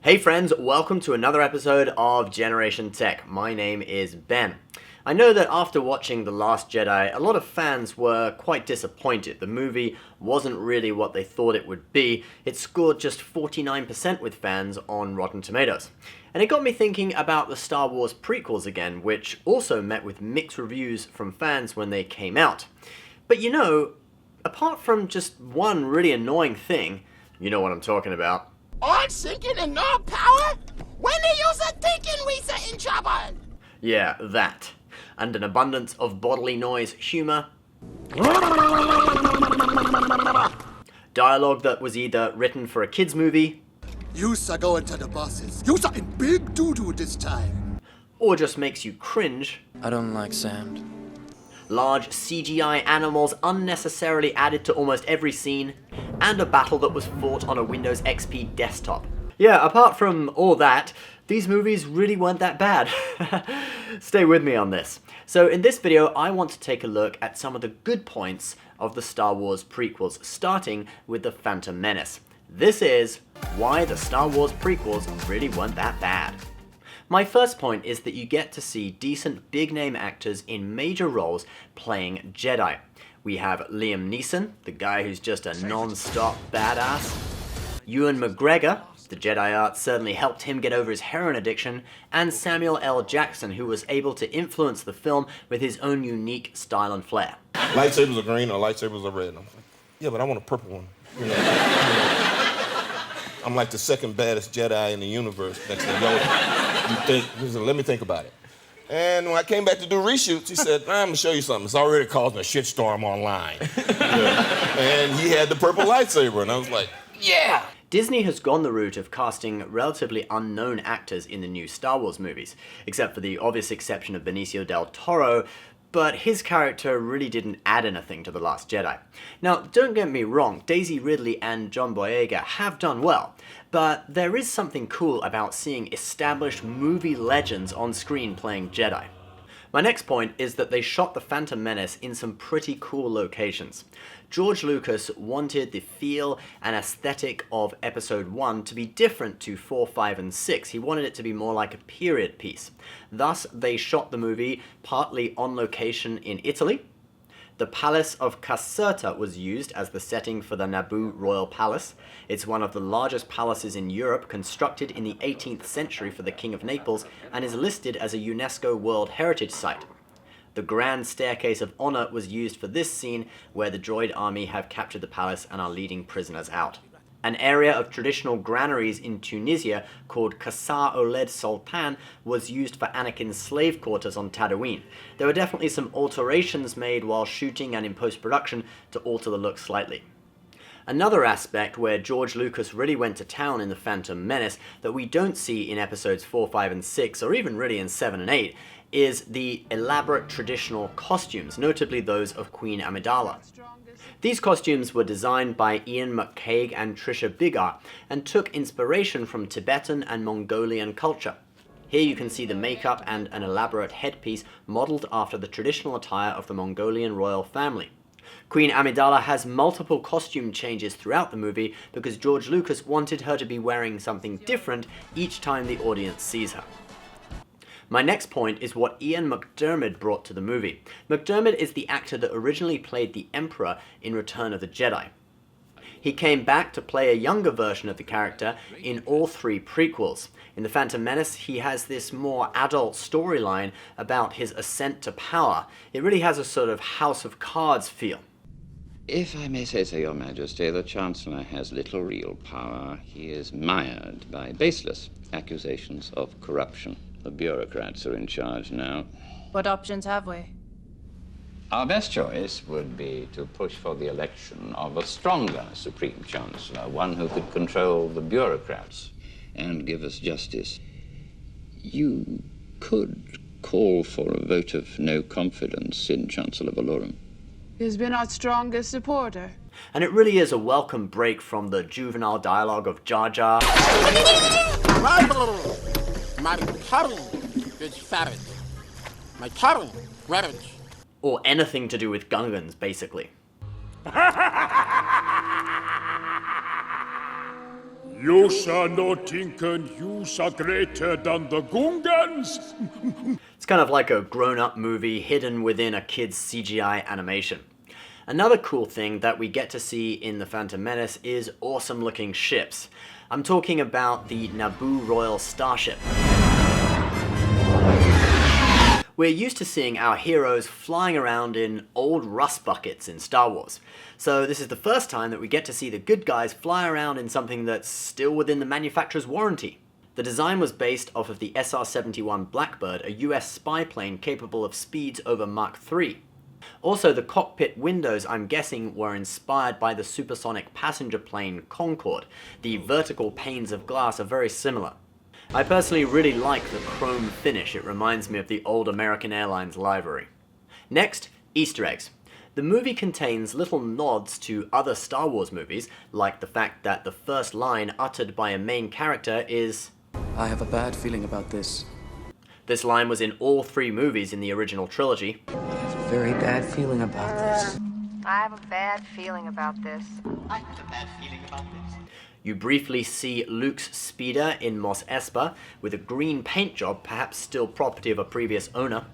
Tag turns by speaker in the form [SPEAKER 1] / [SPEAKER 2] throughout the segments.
[SPEAKER 1] Hey friends, welcome to another episode of Generation Tech. My name is Ben. I know that after watching The Last Jedi, a lot of fans were quite disappointed. The movie wasn't really what they thought it would be. It scored just 49% with fans on Rotten Tomatoes. And it got me thinking about the Star Wars prequels again, which also met with mixed reviews from fans when they came out. But you know, apart from just one really annoying thing, you know what I'm talking about.
[SPEAKER 2] All sinking and no power? When they use a thinking, we are in trouble.
[SPEAKER 1] Yeah, that. And an abundance of bodily noise, humor, dialogue that was either written for a kids movie,
[SPEAKER 3] You're going to the buses. You're in big doo-doo this time.
[SPEAKER 1] or just makes you cringe.
[SPEAKER 4] I don't like sand.
[SPEAKER 1] Large CGI animals unnecessarily added to almost every scene, and a battle that was fought on a Windows XP desktop. Yeah, apart from all that, these movies really weren't that bad. Stay with me on this. So in this video, I want to take a look at some of the good points of the Star Wars prequels, starting with the Phantom Menace. This is why the Star Wars prequels really weren't that bad. My first point is that you get to see decent big-name actors in major roles playing Jedi. We have Liam Neeson, the guy who's just a non-stop badass. Ewan McGregor, the Jedi art certainly helped him get over his heroin addiction, and Samuel L. Jackson, who was able to influence the film with his own unique style and flair.
[SPEAKER 5] Lightsabers are green or lightsabers are red. And I'm like, yeah, but I want a purple one. You know? I'm like the second baddest Jedi in the universe next to Yoda. He said, let me think about it. And when I came back to do reshoots, he said, I'm gonna show you something. It's already causing a shitstorm online. Yeah. And he had the purple lightsaber, and I was like, yeah!
[SPEAKER 1] Disney has gone the route of casting relatively unknown actors in the new Star Wars movies, except for the obvious exception of Benicio del Toro, but his character really didn't add anything to The Last Jedi. Now, don't get me wrong, Daisy Ridley and John Boyega have done well, but there is something cool about seeing established movie legends on screen playing Jedi. My next point is that they shot The Phantom Menace in some pretty cool locations. George Lucas wanted the feel and aesthetic of Episode 1 to be different to 4, 5, and 6. He wanted it to be more like a period piece. Thus, they shot the movie partly on location in Italy. The Palace of Caserta was used as the setting for the Naboo Royal Palace. It's one of the largest palaces in Europe, constructed in the 18th century for the King of Naples, and is listed as a UNESCO World Heritage Site. The Grand Staircase of Honor was used for this scene, where the droid army have captured the palace and are leading prisoners out. An area of traditional granaries in Tunisia called Qasr Oled Sultan was used for Anakin's slave quarters on Tatooine. There were definitely some alterations made while shooting and in post-production to alter the look slightly. Another aspect where George Lucas really went to town in The Phantom Menace that we don't see in episodes 4, 5, and 6, or even really in 7 and 8, is the elaborate traditional costumes, notably those of Queen Amidala. These costumes were designed by Ian McCaig and Tricia Biggar and took inspiration from Tibetan and Mongolian culture. Here you can see the makeup and an elaborate headpiece modeled after the traditional attire of the Mongolian royal family. Queen Amidala has multiple costume changes throughout the movie because George Lucas wanted her to be wearing something different each time the audience sees her. My next point is what Ian McDiarmid brought to the movie. McDiarmid is the actor that originally played the Emperor in Return of the Jedi. He came back to play a younger version of the character in all 3 prequels. In The Phantom Menace, he has this more adult storyline about his ascent to power. It really has a sort of House of Cards feel.
[SPEAKER 6] If I may say so, Your Majesty, the Chancellor has little real power. He is mired by baseless accusations of corruption. The bureaucrats are in charge now.
[SPEAKER 7] What options have we?
[SPEAKER 6] Our best choice would be to push for the election of a stronger Supreme Chancellor, one who could control the bureaucrats and give us justice. You could call for a vote of no confidence in Chancellor Valorum.
[SPEAKER 7] He's been our strongest supporter.
[SPEAKER 1] And it really is a welcome break from the juvenile dialogue of Jar Jar.
[SPEAKER 2] My tongue is ferret. My tongue, marriage.
[SPEAKER 1] Or anything to do with Gungans, basically.
[SPEAKER 4] You are not thinking you are greater than the Gungans?
[SPEAKER 1] It's kind of like a grown-up movie hidden within a kid's CGI animation. Another cool thing that we get to see in The Phantom Menace is awesome-looking ships. I'm talking about the Naboo Royal Starship. We're used to seeing our heroes flying around in old rust buckets in Star Wars. So this is the first time that we get to see the good guys fly around in something that's still within the manufacturer's warranty. The design was based off of the SR-71 Blackbird, a US spy plane capable of speeds over Mach 3. Also, the cockpit windows, I'm guessing, were inspired by the supersonic passenger plane Concorde. The vertical panes of glass are very similar. I personally really like the chrome finish. It reminds me of the old American Airlines livery. Next, Easter eggs. The movie contains little nods to other Star Wars movies, like the fact that the first line uttered by a main character is,
[SPEAKER 8] "I have a bad feeling about this."
[SPEAKER 1] This line was in all 3 movies in the original trilogy.
[SPEAKER 8] I have a very bad feeling about this.
[SPEAKER 9] I have a bad feeling about this.
[SPEAKER 2] I have a bad feeling about this.
[SPEAKER 1] You briefly see Luke's speeder in Mos Espa with a green paint job, perhaps still property of a previous owner.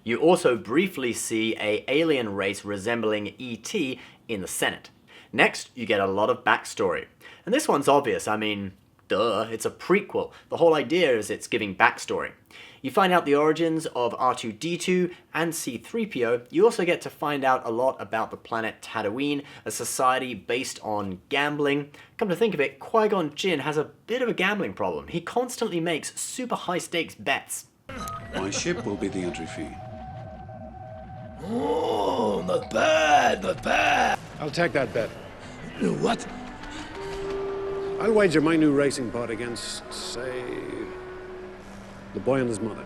[SPEAKER 1] You also briefly see an alien race resembling E.T. in the Senate. Next, you get a lot of backstory. And this one's obvious, I mean, duh, it's a prequel. The whole idea is it's giving backstory. You find out the origins of R2-D2 and C-3PO. You also get to find out a lot about the planet Tatooine, a society based on gambling. Come to think of it, Qui-Gon Jinn has a bit of a gambling problem. He constantly makes super high stakes bets.
[SPEAKER 10] My ship will be the entry fee.
[SPEAKER 4] Oh, not bad, not bad.
[SPEAKER 10] I'll take that bet.
[SPEAKER 4] What?
[SPEAKER 10] I'll wager my new racing pod against, say, the boy and his mother.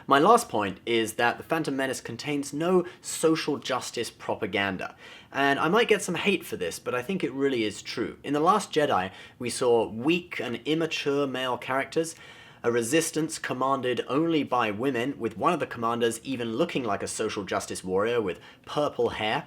[SPEAKER 1] My last point is that The Phantom Menace contains no social justice propaganda. And I might get some hate for this, but I think it really is true. In The Last Jedi, we saw weak and immature male characters, a resistance commanded only by women, with one of the commanders even looking like a social justice warrior with purple hair,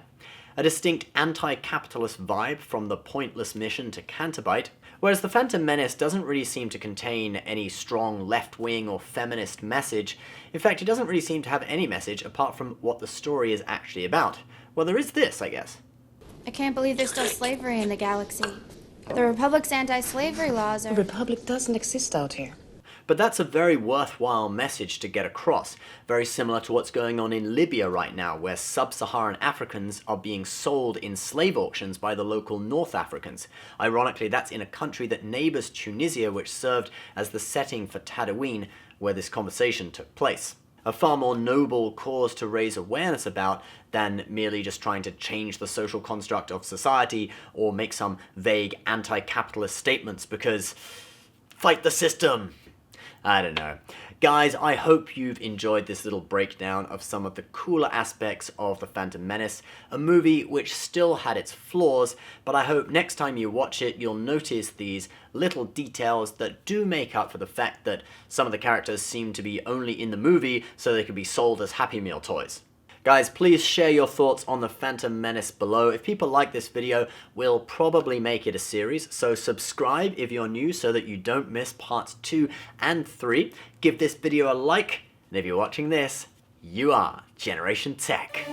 [SPEAKER 1] a distinct anti-capitalist vibe from the pointless mission to Cantabite, whereas The Phantom Menace doesn't really seem to contain any strong left-wing or feminist message. In fact, it doesn't really seem to have any message apart from what the story is actually about. Well, there is this, I guess.
[SPEAKER 11] I can't believe there's still slavery in the galaxy. The Republic's anti-slavery laws are...
[SPEAKER 12] The Republic doesn't exist out here.
[SPEAKER 1] But that's a very worthwhile message to get across, very similar to what's going on in Libya right now, where sub-Saharan Africans are being sold in slave auctions by the local North Africans. Ironically, that's in a country that neighbours Tunisia, which served as the setting for Tatooine, where this conversation took place. A far more noble cause to raise awareness about than merely just trying to change the social construct of society or make some vague anti-capitalist statements because fight the system! I don't know. Guys, I hope you've enjoyed this little breakdown of some of the cooler aspects of The Phantom Menace, a movie which still had its flaws, but I hope next time you watch it you'll notice these little details that do make up for the fact that some of the characters seem to be only in the movie so they could be sold as Happy Meal toys. Guys, please share your thoughts on The Phantom Menace below. If people like this video, we'll probably make it a series, so subscribe if you're new so that you don't miss parts 2 and 3. Give this video a like, and if you're watching this, you are Generation Tech.